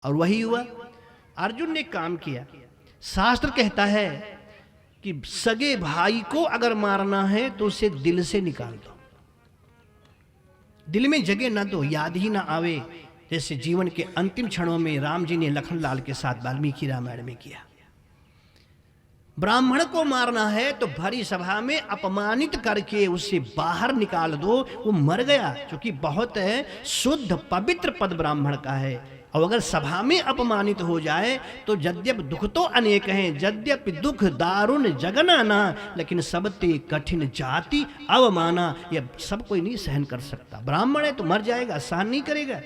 और वही हुआ। अर्जुन ने काम किया। शास्त्र कहता है कि सगे भाई को अगर मारना है तो उसे दिल से निकाल दो, दिल में जगह ना दो, याद ही ना आवे, जैसे जीवन के अंतिम क्षणों में राम जी ने लखनलाल के साथ वाल्मीकि रामायण में किया। ब्राह्मण को मारना है तो भरी सभा में अपमानित करके उसे बाहर निकाल दो, वो मर गया, क्योंकि बहुत शुद्ध पवित्र पद ब्राह्मण का है। और अगर सभा में अपमानित हो जाए तो यद्यप दुख तो अनेक हैं, यद्यपि दुख दारुण जगनाना, लेकिन सबते कठिन जाति अवमाना, यह सब कोई नहीं सहन कर सकता। ब्राह्मण है तो मर जाएगा, सहन नहीं करेगा।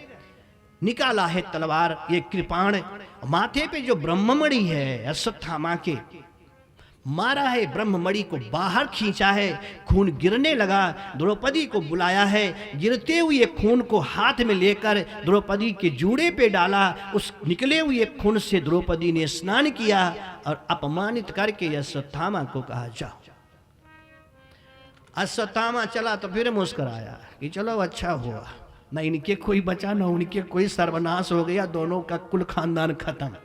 निकाला है तलवार, ये कृपाण, माथे पे जो ब्रह्ममणि है अश्वत्थामा के, मारा है ब्रह्ममणि को, बाहर खींचा है, खून गिरने लगा। द्रौपदी को बुलाया है, गिरते हुए खून को हाथ में लेकर द्रौपदी के जूड़े पे डाला। उस निकले हुए खून से द्रौपदी ने स्नान किया और अपमानित करके अश्वत्थामा को कहा जाओ। अश्वत्थामा चला तो फिर मुस्कुराया कि चलो अच्छा हुआ, न इनके कोई बचा न उनके कोई, सर्वनाश हो गया, दोनों का कुल खानदान खत्म।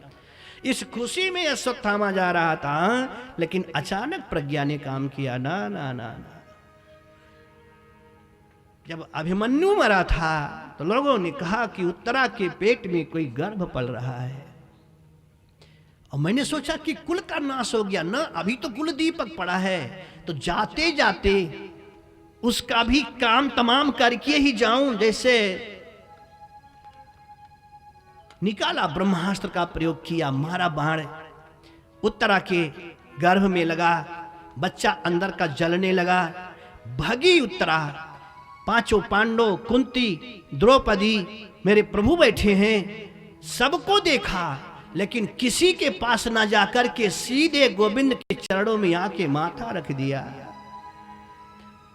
इस खुशी में अश्वत्थामा जा रहा था, लेकिन अचानक प्रज्ञा ने काम किया। ना ना ना ना, जब अभिमन्यु मरा था तो लोगों ने कहा कि उत्तरा के पेट में कोई गर्भ पल रहा है, और मैंने सोचा कि कुल का नाश हो गया ना, अभी तो कुल दीपक पड़ा है, तो जाते जाते उसका भी काम तमाम करके ही जाऊं। जैसे निकाला, ब्रह्मास्त्र का प्रयोग किया, मारा बाण, उत्तरा के गर्भ में लगा, बच्चा अंदर का जलने लगा, भगी उत्तरा। पांचों पांडव, कुंती, द्रौपदी, मेरे प्रभु बैठे हैं, सबको देखा, लेकिन किसी के पास ना जाकर के सीधे गोविंद के चरणों में आके माथा रख दिया।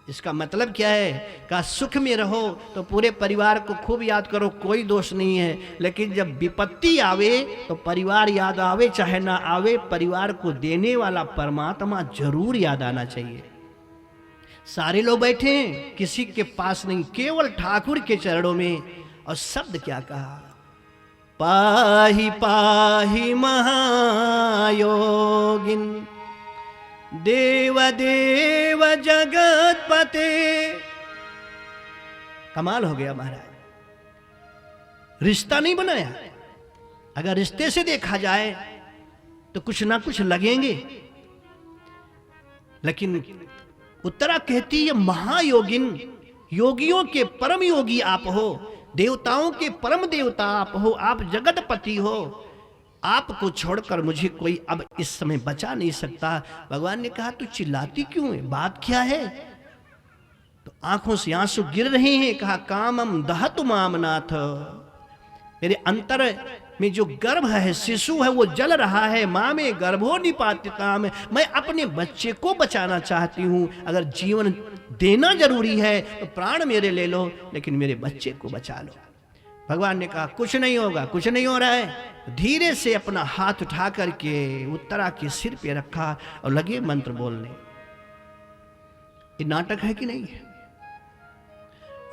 इसका मतलब क्या है? का सुख में रहो तो पूरे परिवार को खूब याद करो, कोई दोष नहीं है, लेकिन जब विपत्ति आवे तो परिवार याद आवे चाहे ना आवे, परिवार को देने वाला परमात्मा जरूर याद आना चाहिए। सारे लोग बैठे हैं, किसी के पास नहीं, केवल ठाकुर के चरणों में। और शब्द क्या कहा? पाहि पाहि महायोगिन देव देव जगतपते। कमाल हो गया महाराज, रिश्ता नहीं बनाया। अगर रिश्ते से देखा जाए तो कुछ ना कुछ लगेंगे, लेकिन उत्तरा कहती है महायोगिन, योगियों के परम योगी आप हो, देवताओं के परम देवता आप हो, आप जगतपति हो, आपको छोड़कर मुझे कोई अब इस समय बचा नहीं सकता। भगवान ने कहा तू चिल्लाती क्यों है, बात क्या है? तो आंखों से आंसू गिर रहे हैं। कहा कामम दहतु मामनाथ, मेरे अंतर में जो गर्भ है, शिशु है, वो जल रहा है। माँ में गर्भो निपातिता में, मैं अपने बच्चे को बचाना चाहती हूँ। अगर जीवन देना जरूरी है तो प्राण मेरे ले लो, लेकिन मेरे बच्चे को बचा लो। भगवान ने कहा कुछ नहीं होगा, कुछ नहीं हो रहा है। धीरे से अपना हाथ उठा करके उत्तरा के सिर पे रखा और लगे मंत्र बोलने। ये नाटक है कि नहीं है?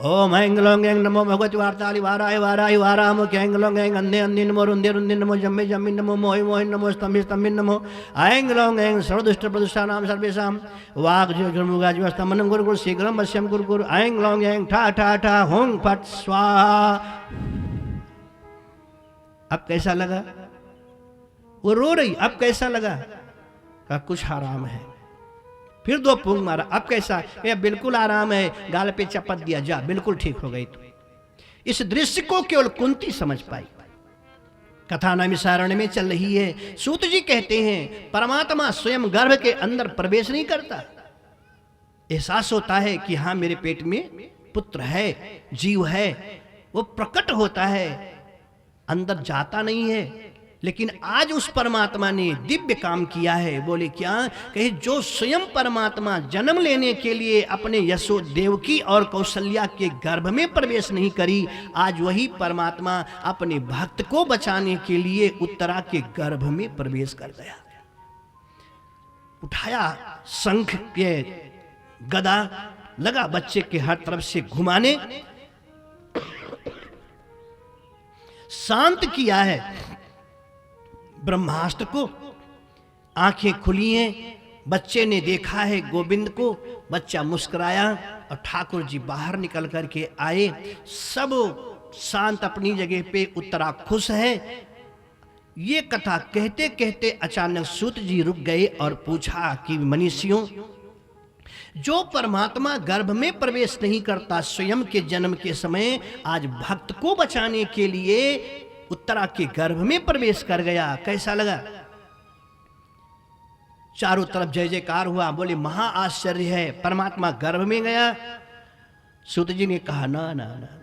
ओम ऐं ग्लौं ऐं नमो भगवति वार्ताली वाराय वाराय वाराम ऐं ग्लौं ऐं अन्धे अन्धे नमो रुंधे रुंधे नमो जम्मे जम्मे नमो मोहि मोहि नमो स्तंभे स्तंभे नमो ऐं ग्लौं ऐं सर्वदुष्ट प्रदुष्टानां सर्वेषां वाक् जुर्मुगा जीवस्तमनं गुरु गुरु शीघ्रं वश्यं गुरु गुरु ऐं ग्लौं ऐं ठा ठा ठा हों फट स्वाहा। अब कैसा लगा? वो रो रही, अब कैसा लगा? कहा कुछ आराम है। फिर 2 फूंक मारा, अब कैसा? ये बिल्कुल आराम है। गाल पे चपत दिया, जा बिल्कुल ठीक हो गई। तो इस दृश्य को केवल कुंती समझ पाई। कथा नैमिषारण्य में चल रही है। सूत जी कहते हैं परमात्मा स्वयं गर्भ के अंदर प्रवेश नहीं करता। एहसास होता है कि हाँ मेरे पेट में पुत्र है, जीव है, वो प्रकट होता है, अंदर जाता नहीं है। लेकिन आज उस परमात्मा ने दिव्य काम किया है। बोले क्या? कहे जो स्वयं परमात्मा जन्म लेने के लिए अपने यशोदेवकी और कौशल्या के गर्भ में प्रवेश नहीं करी, आज वही परमात्मा अपने भक्त को बचाने के लिए उत्तरा के गर्भ में प्रवेश कर गया। उठाया शंख के गदा, लगा बच्चे के हर तरफ से घुमाने। शांत किया है। ब्रह्मास्त्र को आंखें खुली हैं, बच्चे ने देखा है गोविंद को, बच्चा मुस्कुराया और ठाकुर जी बाहर निकल करके आए। सब शांत अपनी जगह पे, उत्तरा खुश है। ये कथा कहते कहते अचानक सूत जी रुक गए और पूछा कि मनीषियों, जो परमात्मा गर्भ में प्रवेश नहीं करता स्वयं के जन्म के समय, आज भक्त को बचाने के लिए उत्तरा के गर्भ में प्रवेश कर गया, कैसा लगा? चारों तरफ जय जयकार हुआ, बोले महा आश्चर्य है, परमात्मा गर्भ में गया। सूत जी ने कहा ना ना ना,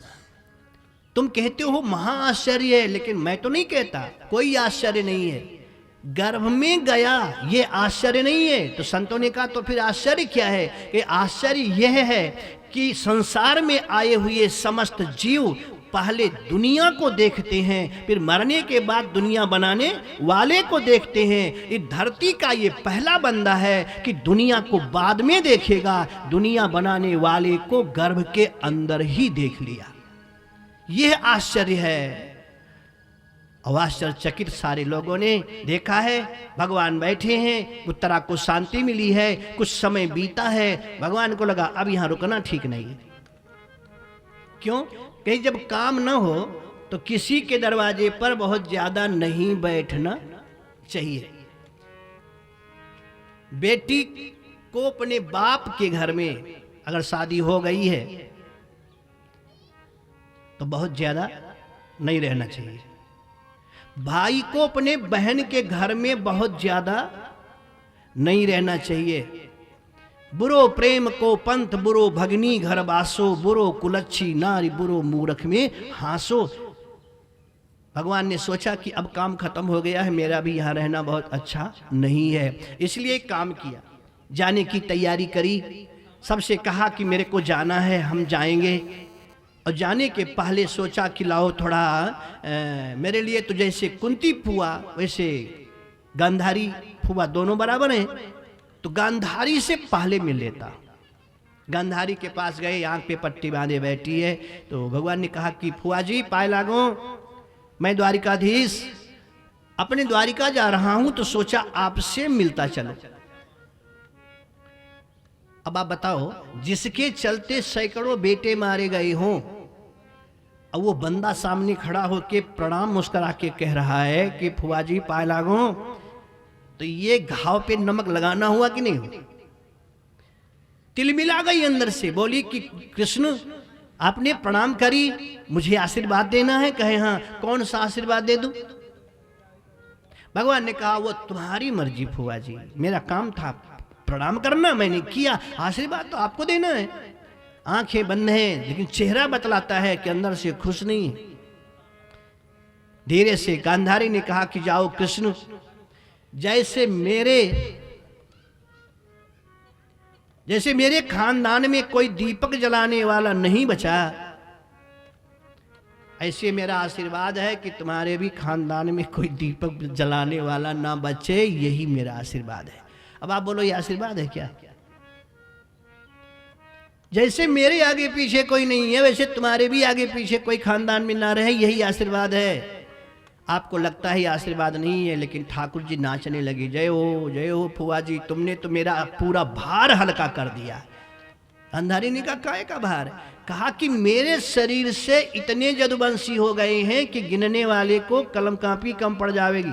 तुम कहते हो महा आश्चर्य है, लेकिन मैं तो नहीं कहता, कोई आश्चर्य नहीं है। गर्भ में गया ये आश्चर्य नहीं है। तो संतों ने कहा तो फिर आश्चर्य क्या है? कि आश्चर्य यह है कि संसार में आए हुए समस्त जीव पहले दुनिया को देखते हैं, फिर मरने के बाद दुनिया बनाने वाले को देखते हैं। इस धरती का ये पहला बंदा है कि दुनिया को बाद में देखेगा, दुनिया बनाने वाले को गर्भ के अंदर ही देख लिया। यह आश्चर्य है। और आश्चर्यचकित सारे लोगों ने देखा है, भगवान बैठे हैं, उत्तरा को शांति मिली है। कुछ समय बीता है, भगवान को लगा अब यहां रुकना ठीक नहीं है। क्यों? कहीं जब काम न हो तो किसी के दरवाजे पर बहुत ज्यादा नहीं बैठना चाहिए। बेटी को अपने बाप के घर में अगर शादी हो गई है तो बहुत ज्यादा नहीं रहना चाहिए। भाई को अपने बहन के घर में बहुत ज्यादा नहीं रहना चाहिए। बुरो प्रेम को पंथ बुरो भगनी घर बासो, बुरो कुलच्छी नारी बुरो मूरख में हासो। भगवान ने सोचा कि अब काम खत्म हो गया है, मेरा भी यहाँ रहना बहुत अच्छा नहीं है, इसलिए एक काम किया, जाने की तैयारी करी। सबसे कहा कि मेरे को जाना है, हम जाएंगे। और जाने के पहले सोचा कि लाओ थोड़ा मेरे लिए तो जैसे कुंती फुआ वैसे गांधारी फुआ दोनों बराबर हैं, तो गांधारी से पहले मिल लेता। गांधारी के पास गए, आंख पे पट्टी बांधे बैठी है। तो भगवान ने कहा कि फुआ जी पाए लागो, मैं द्वारिकाधीश अपने द्वारिका जा रहा हूं, तो सोचा आपसे मिलता चलो। अब आप बताओ, जिसके चलते सैकड़ों बेटे मारे गए हों, अब वो बंदा सामने खड़ा होके प्रणाम मुस्कुरा के कह रहा है कि फुआ जी पाए लागो, तो ये घाव पे नमक लगाना हुआ कि नहीं? तिलमिला गई अंदर से, बोली कि कृष्ण आपने प्रणाम करी, मुझे आशीर्वाद देना है। कहे हाँ, कौन सा आशीर्वाद दे दूं? भगवान ने कहा वो तुम्हारी मर्जी फुआ जी, मेरा काम था प्रणाम करना, मैंने किया, आशीर्वाद तो आपको देना है। आंखें बंद हैं लेकिन चेहरा बतलाता है कि अंदर से खुश नहीं। धीरे से गांधारी ने कहा कि जाओ कृष्ण, जैसे मेरे खानदान में कोई दीपक जलाने वाला नहीं बचा, ऐसे मेरा आशीर्वाद है कि तुम्हारे भी खानदान में कोई दीपक जलाने वाला ना बचे, यही मेरा आशीर्वाद है। अब आप बोलो ये आशीर्वाद है क्या? जैसे मेरे आगे पीछे कोई नहीं है, वैसे तुम्हारे भी आगे पीछे कोई खानदान में ना रहे, यही आशीर्वाद है। आपको लगता है आशीर्वाद नहीं है, लेकिन ठाकुर जी नाचने लगे, जय हो फुआ जी, तुमने तो मेरा पूरा भार हल्का कर दिया। अंधारी ने कहा काहे का भार? कहा कि मेरे शरीर से इतने जदुवंशी हो गए हैं कि गिनने वाले को कलम कापी कम पड़ जाएगी।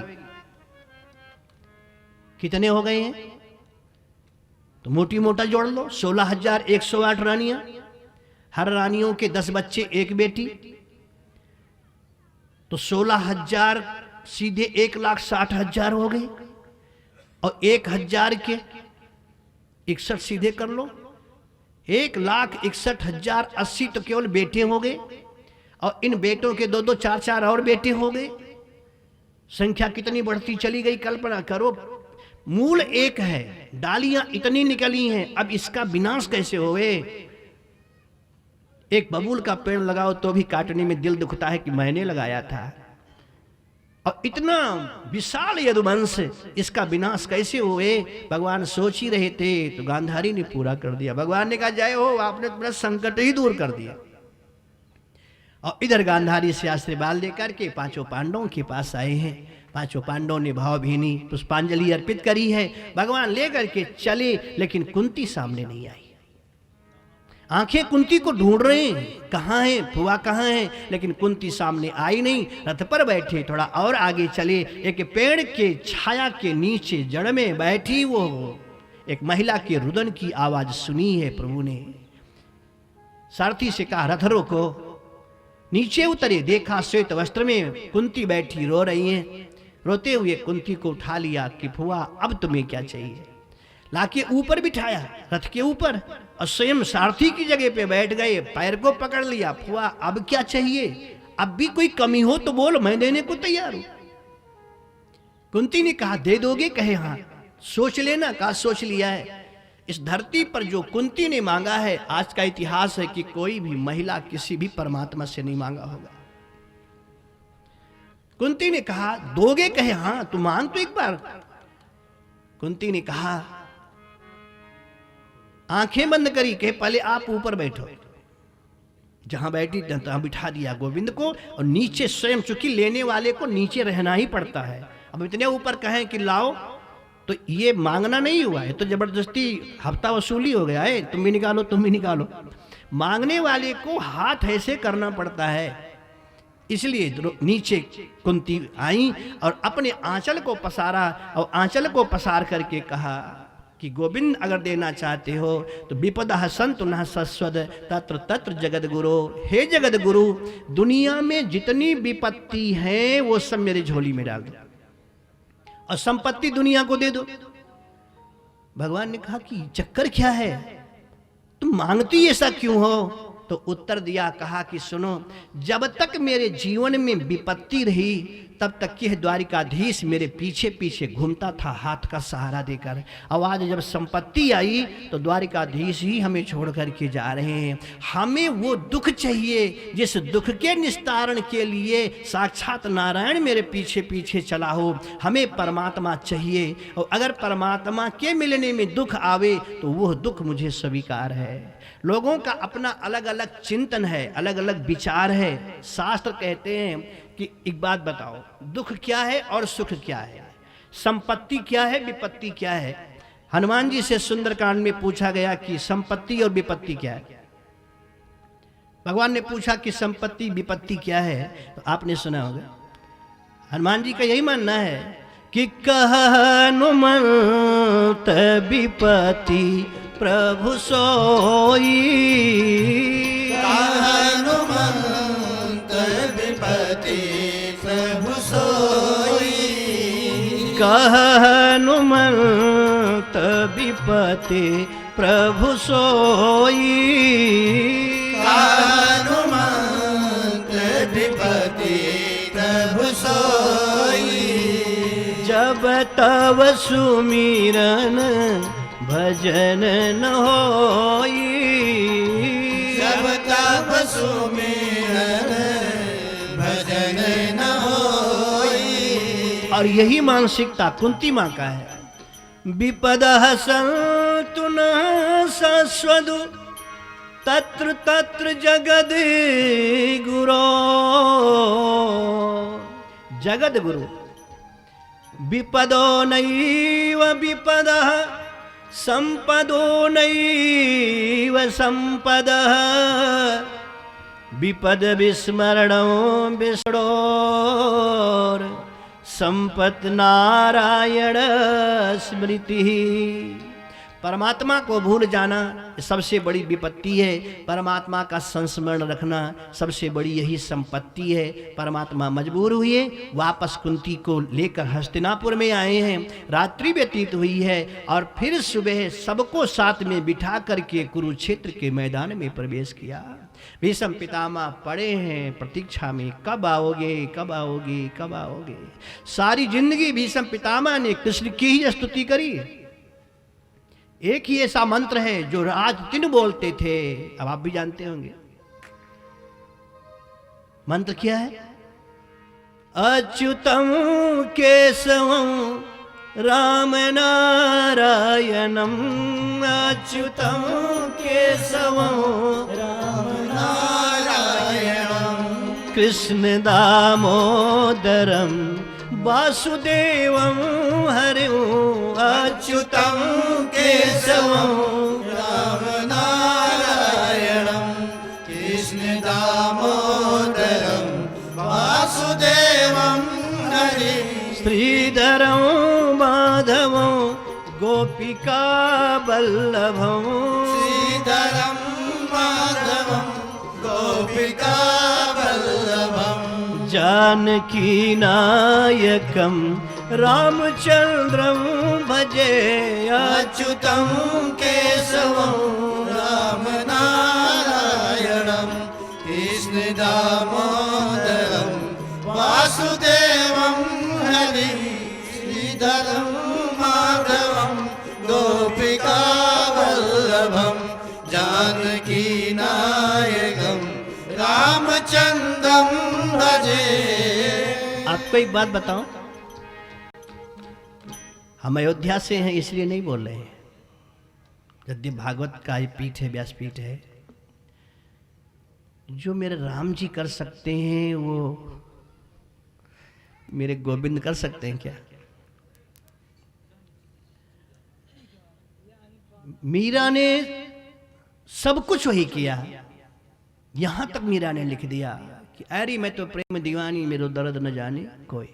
कितने हो गए हैं? तो मोटी मोटा जोड़ लो, 16,108 रानियां, हर रानियों के 10 बच्चे, एक बेटी, तो 16,000 सीधे 1,60,000 हो गए। और 1,000 के 61 सीधे कर लो, 1,61,000 80 तो केवल बेटे हो गए। और इन बेटों के 2-2 4-4 और बेटे हो गए। संख्या कितनी बढ़ती चली गई, कल्पना करो। मूल एक है, डालियां इतनी निकली हैं, अब इसका विनाश कैसे होवे? एक बबूल का पेड़ लगाओ तो भी काटने में दिल दुखता है कि मैंने लगाया था। और इतना विशाल यदुवंश, इसका विनाश कैसे हुए? भगवान सोच ही रहे थे तो गांधारी ने पूरा कर दिया। भगवान ने कहा जय हो, आपने तुम्हारा संकट ही दूर कर दिया। और इधर गांधारी से आशीर्वाद लेकर के पांचों पांडवों के पास आए हैं। पांचों पांडवों ने भावभीनी पुष्पांजलि अर्पित करी है, भगवान लेकर के चले, लेकिन कुंती सामने नहीं आई। आंखें कुंती को ढूंढ रहे हैं, कहाँ है फुआ कहाँ है, लेकिन कुंती सामने आई नहीं। रथ पर बैठे थोड़ा और आगे चले, एक पेड़ के छाया के नीचे जड़ में बैठी वो एक महिला के रुदन की आवाज सुनी है। प्रभु ने सारथी से कहा रथ रोको। नीचे उतरे, देखा श्वेत वस्त्र में कुंती बैठी रो रही है। रोते हुए कुंती को उठा लिया कि फुआ अब तुम्हें क्या चाहिए। लाके ऊपर बिठाया रथ के ऊपर, और स्वयं सारथी की जगह पे बैठ गए, पैर को पकड़ लिया। फुआ अब क्या चाहिए, अब भी कोई कमी हो तो बोल, मैं देने को तैयार हूं। कुंती ने कहा दे दोगे, कहे हाँ। सोच लेना, कहा सोच लिया है। इस धरती पर जो कुंती ने मांगा है, आज का इतिहास है कि कोई भी महिला किसी भी परमात्मा से नहीं मांगा होगा। कुंती ने कहा दोगे, कहे हाँ, तू मांग तो एक बार। कुंती ने कहा, आंखें बंद करी, कहे पहले आप ऊपर बैठो। जहां बैठी तहां बिठा दिया गोविंद को, और नीचे स्वयं, चूंकि लेने वाले को नीचे रहना ही पड़ता है। अब इतने ऊपर कहें कि लाओ, तो ये मांगना नहीं हुआ है, तो जबरदस्ती हफ्ता वसूली हो गया है, तुम भी निकालो तुम भी निकालो। मांगने वाले को हाथ ऐसे करना पड़ता है। इसलिए नीचे कुंती आई और अपने आंचल को पसारा, और आंचल को पसार करके कहा कि गोविंद अगर देना चाहते हो तो विपदा संतु न सस्वद तत्र तत्र जगत गुरु। हे जगत गुरु, दुनिया में जितनी विपत्ति है वो सब मेरे झोली में डाल दो, और संपत्ति दुनिया को दे दो। भगवान ने कहा कि चक्कर क्या है, तुम मांगती ऐसा क्यों हो। तो उत्तर दिया, कहा कि सुनो, जब तक मेरे जीवन में विपत्ति रही तब तक यह द्वारिकाधीश मेरे पीछे पीछे घूमता था हाथ का सहारा देकर। अब आज जब संपत्ति आई तो द्वारिकाधीश ही हमें छोड़ करके जा रहे हैं। हमें वो दुख चाहिए जिस दुख के निस्तारण के लिए साक्षात नारायण मेरे पीछे पीछे चला हो। हमें परमात्मा चाहिए, और अगर परमात्मा के मिलने में दुख आवे तो वह दुख मुझे स्वीकार है। लोगों का अपना अलग अलग चिंतन है, अलग अलग विचार है। शास्त्र कहते हैं कि एक बात बताओ, दुख क्या है और सुख क्या है, संपत्ति क्या है, विपत्ति क्या है। हनुमान जी से सुंदरकांड में पूछा गया कि संपत्ति और विपत्ति क्या है। भगवान ने पूछा कि संपत्ति विपत्ति क्या है, तो आपने सुना होगा हनुमान जी का यही मानना है कि हनुमंत विपत्ति प्रभु सोई। हनुमंत विपत्ति प्रभु सोई। हनुमंत विपत्ति प्रभु सोई। हनुमंत विपत्ति प्रभु सोई। जब तव सुमिरन भजन न होई। जब तब सुमिरन भजन न होई। और यही मानसिकता कुंती मां का है। विपदः संतु न सस्वदु तत्र तत्र जगद गुरो। जगद गुरु विपदो नैव विपदः संपदो नैव संपदः। विपद विस्मरणो विष्णोर संपत् नारायण स्मृति। परमात्मा को भूल जाना सबसे बड़ी विपत्ति है, परमात्मा का संस्मरण रखना सबसे बड़ी यही संपत्ति है। परमात्मा मजबूर हुए, वापस कुंती को लेकर हस्तिनापुर में आए हैं। रात्रि व्यतीत हुई है और फिर सुबह सबको साथ में बिठा करके कुरुक्षेत्र के मैदान में प्रवेश किया। भीष्म पितामह पड़े हैं प्रतीक्षा में, कब आओगे कब आओगे कब आओगे। सारी जिंदगी भीष्म पितामह ने कृष्ण की ही स्तुति करी। एक ही ऐसा मंत्र है जो राज तीन बोलते थे, अब आप भी जानते होंगे। मंत्र क्या है? अच्युतम केशवम राम नारायणम। अच्युतम केशवम राम नारायणम। कृष्ण दामोदरम वासुदेवं हरिं अच्युतं केशवं रामनारायणं कृष्ण दामोदरं वासुदेवं हरिं श्रीधरं माधवं गोपिका वल्लभं श्रीधरं माधवं गोपिका वल्लभं जानकी नायकं रामचंद्रं भजे अच्युतं केशवं रामनारायणं कृष्ण दामोदरं वासुदेवं हरिं श्रीधरं माधवं गोपिका वल्लभं जानकी नायकं रामचंद्रं भजे। आपको एक बात बताऊं, हम अयोध्या से हैं इसलिए नहीं बोल रहे हैं। यद्य भागवत का ये पीठ है, व्यासपीठ है। जो मेरे राम जी कर सकते हैं वो मेरे गोविंद कर सकते हैं क्या? मीरा ने सब कुछ वही किया। यहां तक मीरा ने लिख दिया कि अरे मैं तो प्रेम दीवानी, मेरो दर्द न जाने कोई।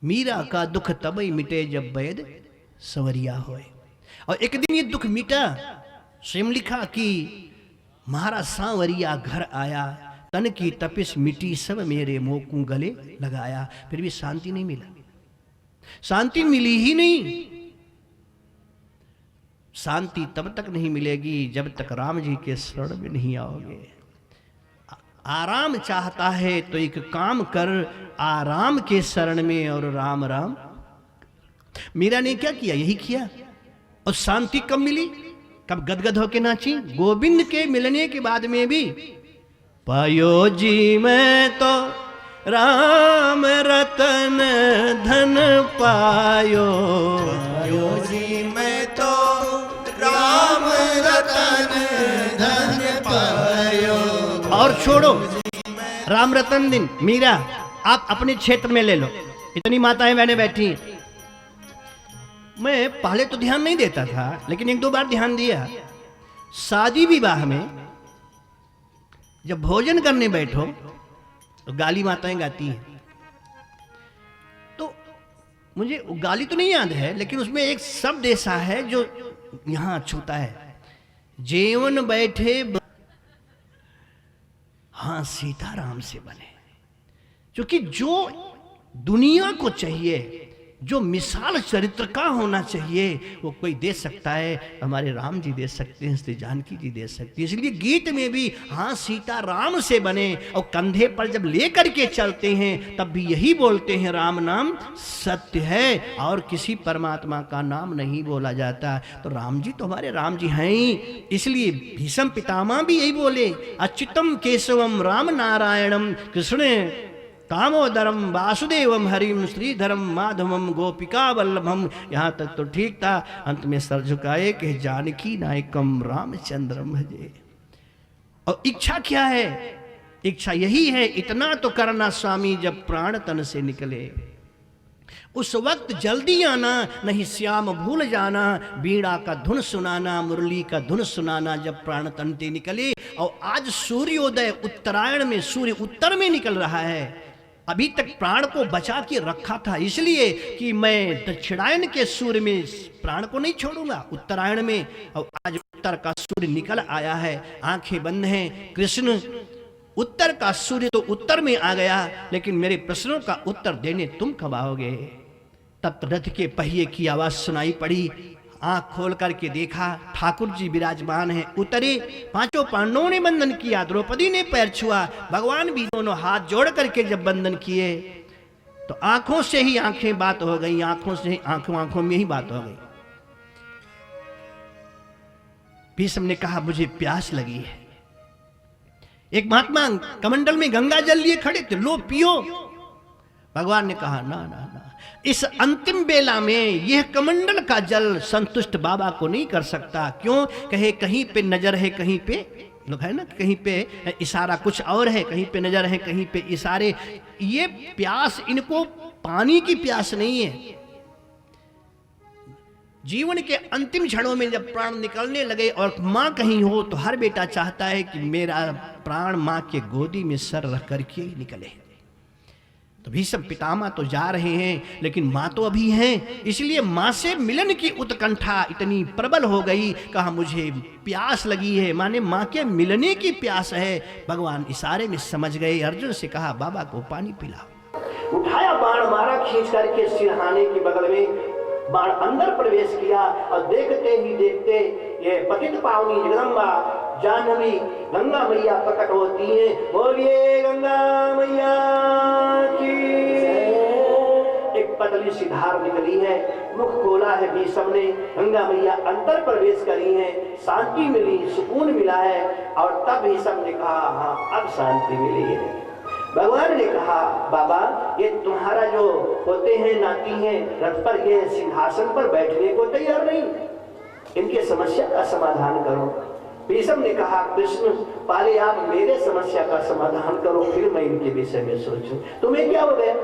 मीरा का दुख तबई मिटे जब वैद सवरिया होए। और एक दिन ये दुख मिटा। स्वयं लिखा कि महाराज सांवरिया घर आया, तन की तपिश मिटी, सब मेरे मोकू गले लगाया। फिर भी शांति नहीं मिला, शांति मिली ही नहीं। शांति तब तक नहीं मिलेगी जब तक राम जी के शरण में नहीं आओगे। आराम चाहता है तो एक काम कर, आराम के शरण में और राम राम। मीरा ने क्या किया? यही किया। और शांति कब मिली? कब गदगद होके नाची? गोविंद के मिलने के बाद में भी। पायो जी मैं तो राम रतन धन पायो, पायो जी मैं तो राम रतन धन पायो। और छोड़ो राम रतन दिन, मीरा आप अपने क्षेत्र में ले लो। इतनी माताएं बहनें बैठी हैं। मैं पहले तो ध्यान नहीं देता था, लेकिन एक दो बार ध्यान दिया। शादी विवाह में जब भोजन करने बैठो तो गाली माताएं गाती हैं। तो मुझे गाली तो नहीं याद है, लेकिन उसमें एक शब्द ऐसा है जो यहां छूता है। जेवन बैठे हाँ सीताराम से बने। क्योंकि जो दुनिया को चाहिए, जो मिसाल चरित्र का होना चाहिए, वो कोई दे सकता है। हमारे राम जी दे सकते हैं, श्री जानकी जी दे सकती है। इसलिए गीत में भी हाँ सीता राम से बने। और कंधे पर जब लेकर के चलते हैं तब भी यही बोलते हैं, राम नाम सत्य है और किसी परमात्मा का नाम नहीं बोला जाता। तो राम जी तो हमारे राम जी हैं ही। इसलिए भीष्म पितामह भी यही बोले, अच्युतम केशवम राम नारायणम कृष्ण दामोदरम वासुदेवम हरिम श्रीधरम माधवम गोपिका वल्लभम। यहाँ तक तो ठीक था। अंत में सर झुकाए कि जानकी नायकम रामचंद्रम भजे। और इच्छा क्या है? इच्छा यही है, इतना तो करना स्वामी जब प्राण तन से निकले। उस वक्त जल्दी आना, नहीं श्याम भूल जाना। बीड़ा का धुन सुनाना, मुरली का धुन सुनाना जब प्राण तन से निकले। और आज सूर्योदय उत्तरायण में, सूर्य उत्तर में निकल रहा है। अभी तक प्राण को बचा के रखा था, इसलिए कि मैं दक्षिणायन के सूर्य में प्राण को नहीं छोड़ूंगा, उत्तरायण में। और आज उत्तर का सूर्य निकल आया है, आंखें बंद हैं। कृष्ण उत्तर का सूर्य तो उत्तर में आ गया, लेकिन मेरे प्रश्नों का उत्तर देने तुम कब आओगे? तब रथ के पहिए की आवाज सुनाई पड़ी। आंख खोल करके देखा, ठाकुर जी विराजमान हैं। उतरे, पांचों पांडवों ने बंधन किया, द्रौपदी ने पैर छुआ, भगवान भी दोनों हाथ जोड़ करके जब बंधन किए तो आंखों से ही आंखें बात हो गई, आंखों से आंखों में ही बात हो गई। भीष्म ने कहा मुझे प्यास लगी है। एक महात्मा कमंडल में गंगा जल लिए खड़े थे, लो पियो। भगवान ने कहा ना ना ना, इस अंतिम बेला में यह कमंडल का जल संतुष्ट बाबा को नहीं कर सकता। क्यों? कहे कहीं पे नजर है, कहीं पे लोग है ना, कहीं पे इशारा कुछ और है, कहीं पे नजर है, कहीं पे इशारे। ये प्यास इनको पानी की प्यास नहीं है। जीवन के अंतिम क्षणों में जब प्राण निकलने लगे और माँ कहीं हो तो हर बेटा चाहता है कि मेरा प्राण माँ के गोदी में सर रख करके ही निकले। तो भीष्म पितामह तो जा रहे हैं, लेकिन माँ तो अभी हैं, इसलिए माँ से मिलन की उत्कंठा इतनी प्रबल हो गई। कहा मुझे प्यास लगी है, माने माँ के मिलने की प्यास है। भगवान इशारे में समझ गए। अर्जुन से कहा बाबा को पानी पिलाओ। उठाया बाण मारा खींच करके सिरहाने के बगल में, बाण अंदर प्रवेश किया और देखते ही देखते ये पतित पावनी जगदम्बा जाह्नवी गंगा मैया प्रकट होती हैं। बोलिए गंगा मैया की। एक पतली सी धार निकली है, मुख खोला है भीष्म ने, गंगा मैया अंदर प्रवेश करी है, शांति मिली, सुकून मिला है। और तब भीष्म ने कहा हाँ अब शांति मिली है। भगवान ने कहा बाबा ये तुम्हारा जो होते हैं नाती हैं रथ पर, ये सिंहासन पर बैठने को तैयार नहीं, इनके समस्या का समाधान करो। भीष्म ने कहा कृष्ण पहले आप मेरे समस्या का समाधान करो, फिर मैं इनके विषय में सोचूं। तुम्हें क्या हो गया?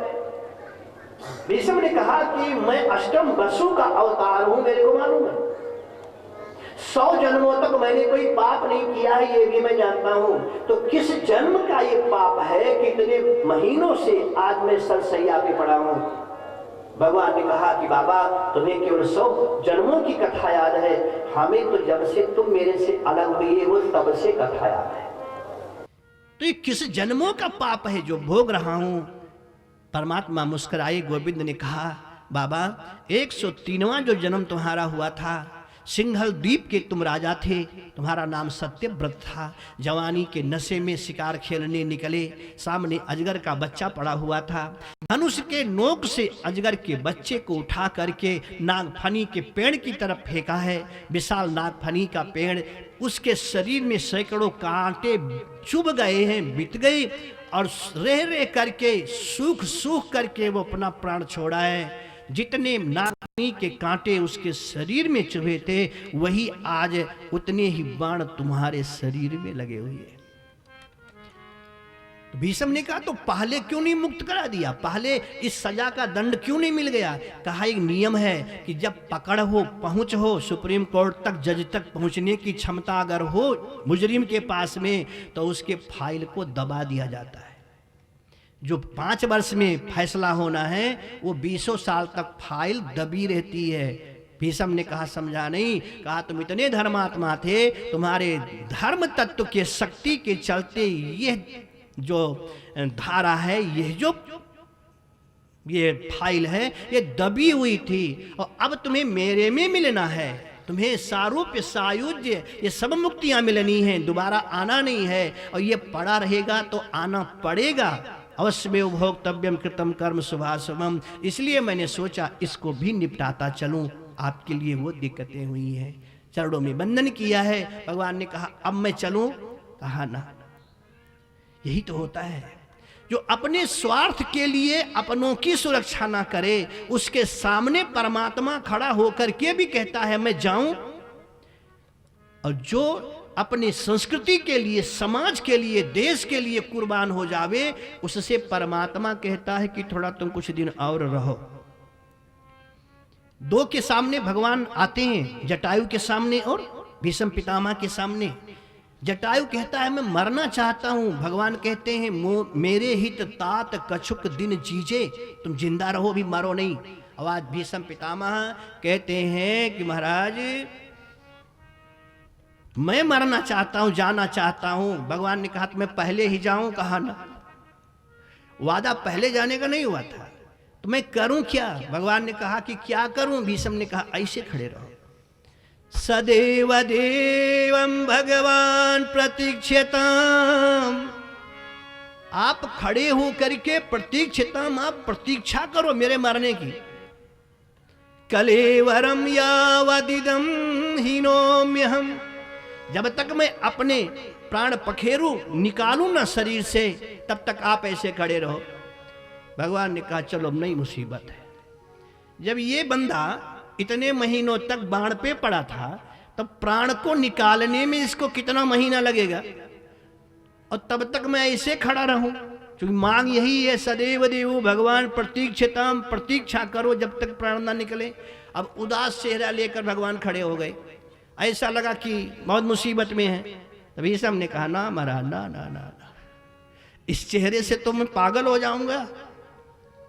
भीष्म ने कहा कि मैं अष्टम वसु का अवतार हूं, मेरे को मालूम है। 100 जन्मों तक मैंने कोई पाप नहीं किया है, ये भी मैं जानता हूं। तो किस जन्म का ये पाप है, कितने महीनों से आज मैं सरसैया पे पड़ा हूं। भगवान ने कहा कि बाबा तुम्हें केवल 100 जन्मों की कथा याद है, हमें तो जब से तुम मेरे से अलग हुए हो तब से कथा याद है। तो ये किस जन्मों का पाप है जो भोग रहा हूं? परमात्मा मुस्कुराए। गोविंद ने कहा बाबा 103वां जो जन्म तुम्हारा हुआ था, सिंघल द्वीप के तुम राजा थे, तुम्हारा नाम सत्यव्रत था। जवानी के नशे में शिकार खेलने निकले, सामने अजगर का बच्चा पड़ा हुआ था। धनुष के नोक से अजगर के बच्चे को उठा करके नागफनी के पेड़ की तरफ फेंका है। विशाल नागफनी का पेड़, उसके शरीर में सैकड़ों कांटे चुभ गए हैं, बीत गए, और रह रह करके सूख सूख करके वो अपना प्राण छोड़ा है। जितने नागफनी के कांटे उसके शरीर में चुभे थे, वही आज उतने ही बाण तुम्हारे शरीर में लगे हुए हैं। तो भीष्म ने कहा तो पहले क्यों नहीं मुक्त करा दिया, पहले इस सजा का दंड क्यों नहीं मिल गया? कहा एक नियम है कि जब पकड़ हो, पहुंच हो, सुप्रीम कोर्ट तक, जज तक पहुंचने की क्षमता अगर हो मुजरिम के पास में, तो उसके फाइल को दबा दिया जाता है। जो 5 वर्ष में फैसला होना है वो 20 साल तक फाइल दबी रहती है। भीष्म ने कहा समझा नहीं। कहा तुम इतने धर्मात्मा थे, तुम्हारे धर्म तत्व के शक्ति के चलते ये जो धारा है, ये फाइल है, ये दबी हुई थी, और अब तुम्हें मेरे में मिलना है। तुम्हें सारूप्य सायुज्य ये सब मुक्तियां मिलनी हैं, दोबारा आना नहीं है। और ये पड़ा रहेगा तो आना पड़ेगा। अवश्य में भोक्तव्यम कृतम कर्म शुभाशुभम। इसलिए मैंने सोचा इसको भी निपटाता चलूं। आपके लिए वो दिक्कतें हुई हैं, चरणों में बंधन किया है। भगवान ने कहा अब मैं चलूं? कहा ना। यही तो होता है, जो अपने स्वार्थ के लिए अपनों की सुरक्षा ना करे, उसके सामने परमात्मा खड़ा होकर के भी कहता है मैं जाऊं। और जो अपनी संस्कृति के लिए, समाज के लिए, देश के लिए कुर्बान हो जावे, उससे परमात्मा कहता है कि थोड़ा तुम कुछ दिन और रहो। 2 के सामने भगवान आते हैं, जटायु के सामने और भीष्म पितामह के सामने। जटायु कहता है मैं मरना चाहता हूं। भगवान कहते हैं मेरे हित तात कछुक दिन जीजे, तुम जिंदा रहो भी मरो नहीं। आवाज भीष्म पितामह कहते हैं कि महाराज मैं मरना चाहता हूं, जाना चाहता हूं। भगवान ने कहा तो मैं पहले ही जाऊं? कहा ना, वादा पहले जाने का नहीं हुआ था, तो मैं करूं क्या? भगवान ने कहा कि क्या करूं? भीष्म ने कहा ऐसे खड़े रहो। सदैव देवं भगवान प्रतीक्षताम। आप खड़े हो करके प्रतीक्षताम, आप प्रतीक्षा करो मेरे मरने की। कलेवरम यावदिदं हीनोम्यहम्, जब तक मैं अपने प्राण पखेरु निकालूं ना शरीर से, तब तक आप ऐसे खड़े रहो। भगवान ने कहा चलो अब नई मुसीबत है। जब ये बंदा इतने महीनों तक बाण पे पड़ा था, तब प्राण को निकालने में इसको कितना महीना लगेगा, और तब तक मैं ऐसे खड़ा रहूं, क्योंकि मांग यही है सदैव देव भगवान प्रतीक्षताम, प्रतीक्षा करो जब तक प्राण ना निकले। अब उदास चेहरा लेकर भगवान खड़े हो गए, ऐसा लगा कि बहुत मुसीबत में है। तभी सबने कहा ना महाराज ना ना ना ना, इस चेहरे से तो मैं पागल हो जाऊंगा।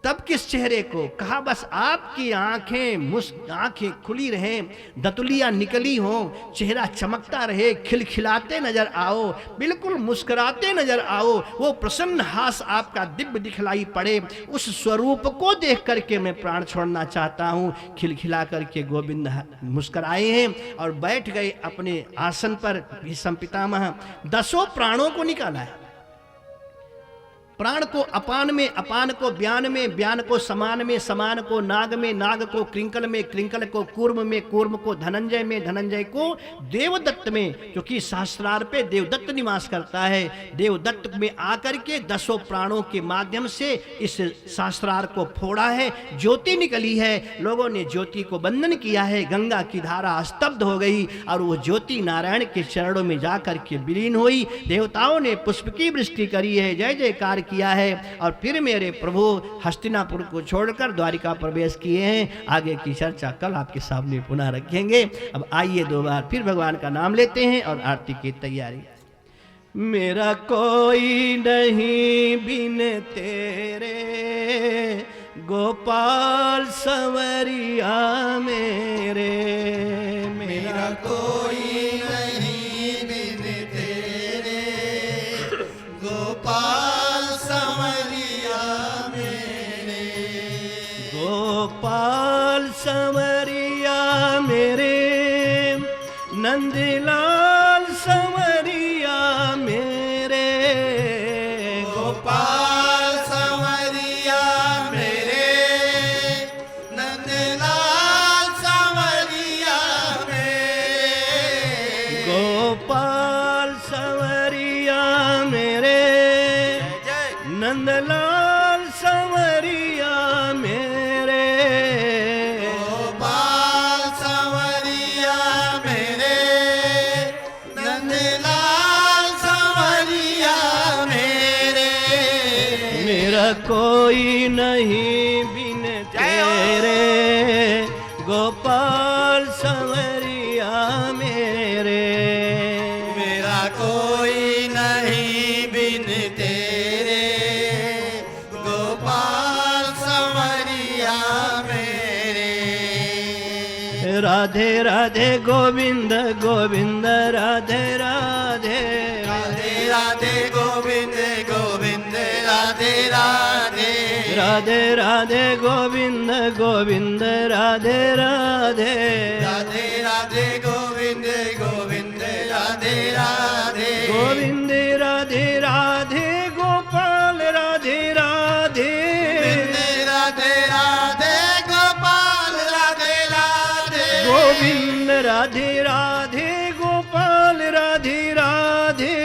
तब किस चेहरे को कहा, बस आपकी आंखें खुली रहें, दतुलियां निकली हो, चेहरा चमकता रहे, खिलखिलाते नजर आओ, बिल्कुल मुस्कुराते नजर आओ, वो प्रसन्न हास आपका दिव्य दिखलाई पड़े, उस स्वरूप को देख करके मैं प्राण छोड़ना चाहता हूँ। खिलखिला करके गोविंद मुस्कुराए हैं और बैठ गए अपने आसन पर। भीष्म पितामह 10 प्राणों को निकाला है। प्राण को अपान में, अपान को व्यान में, व्यान को समान में, समान को नाग में, नाग को कृंकल में, कृंकल को कूर्म में, कूर्म को धनंजय में, धनंजय को देवदत्त में, क्योंकि सहस्रार पे देवदत्त निवास करता है। देवदत्त में आकर के 10 प्राणों के माध्यम से इस सहस्रार को फोड़ा है, ज्योति निकली है। लोगों ने ज्योति को बंधन किया है, गंगा की धारा स्तब्ध हो गई और वो ज्योति नारायण के चरणों में जाकर के विलीन हुई। देवताओं ने पुष्प की वृष्टि करी है, जय जयकार किया है, और फिर मेरे प्रभु हस्तिनापुर को छोड़कर द्वारिका प्रवेश किए हैं। आगे की चर्चा कल आपके सामने पुनः रखेंगे। अब आइए 2 बार फिर भगवान का नाम लेते हैं और आरती की तैयारी। मेरा कोई नहीं बिन तेरे गोपाल संवरिया मेरे, मेरा कोई नहीं बिन तेरे गोपाल गोपाल संवरिया मेरे, नंदलाल संवरिया मेरे, गोपाल संवरिया मेरे, नंदलाल संवरिया मेरे, गोपाल संवरिया मेरे, नंदलाल संवरिया मेरे, गोपाल संवरिया मेरे, नंदलाल संवरिया मेरे। मेरा कोई नहीं बिन तेरे गोपाल संवरिया मेरे, मेरा कोई नहीं बिन तेरे गोपाल संवरिया मेरे। राधे राधे गोविंद गोविंद राधे राधे, राधे राधे गोविंद गोविंद राधे राधे, राधे राधे गोविंद गोविंद राधे राधे, राधे राधे गोविंद गोविंद राधे राधे, गोविंद राधे राधे गोपाल राधे राधे, राधे राधे गोपाल राधे राधे, गोविंद राधे राधे गोपाल राधे राधे,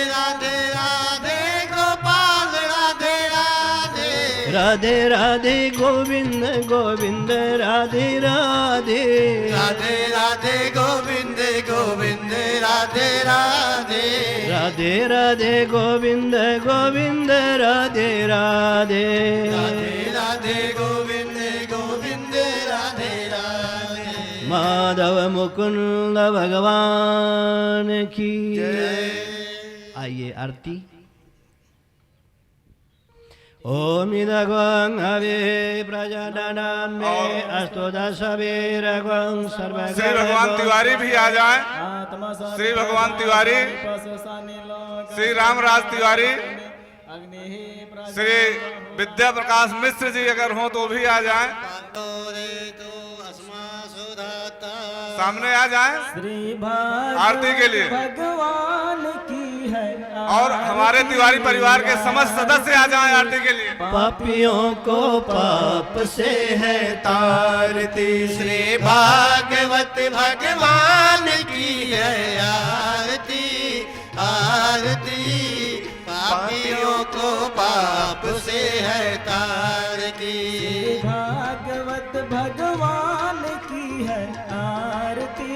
राधे राधे गोपाल राधे राधे, राधे राधे गोविंद गोविंद राधे राधे, राधे राधे गोविंद गोविंद राधे राधे, राधे राधे गोविंद गोविंद राधे राधे, राधे राधे गोविंद गोविंद राधे राधे। माधव मुकुंद भगवान की जय। आइए आरती। ओम इदगं हवे प्रजननं मे अस्तु दशवीरगं सर्वगं। श्री भगवान तिवारी भी आ जाएं। श्री भगवान तिवारी, श्री रामराज तिवारी, श्री विद्या प्रकाश मिश्र जी अगर हो तो भी आ जाएं, सामने आ जाएं श्री आरती के लिए। भगवान की है और हमारे तिवारी परिवार के समस्त सदस्य आ जाएं आरती के लिए। पापियों को पाप से है तारती, श्री भागवत भगवान की है आरती आरती, पापियों को पाप से है तारती, भागवत भगवान की है आरती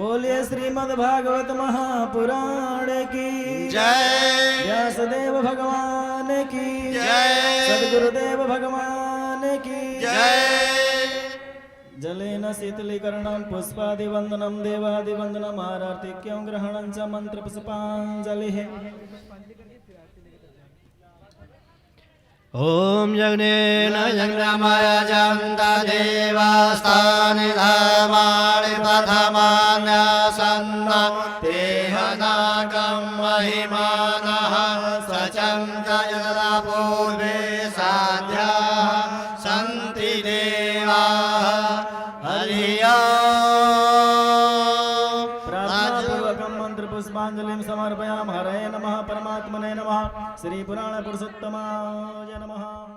बोलिए श्रीमद् भागवत महापुराण की जय व्यासदेव भगवान की जय सद्गुरुदेव भगवान की जय जलेन शीतलीकरणं पुष्पादिवंदनं देवादिवंदनम् आरतिक्यं ग्रहणं च मंत्रपुष्पाञ्जलिः। ओम जगनेन जगन्मय देवास्तानि धर्माणि प्रथमान्यासन्न तेहनाकं महिमानः सचन्द्रयदा पूर्वे साध्याः सन्ति देवाः हरिः प्रार्थनापूर्वकं मंत्रपुष्पाञ्जलिं समर्पयामः। हरये नमः, परमात्मने नमः, श्री पुराण पुरुषोत्तमाय नमः।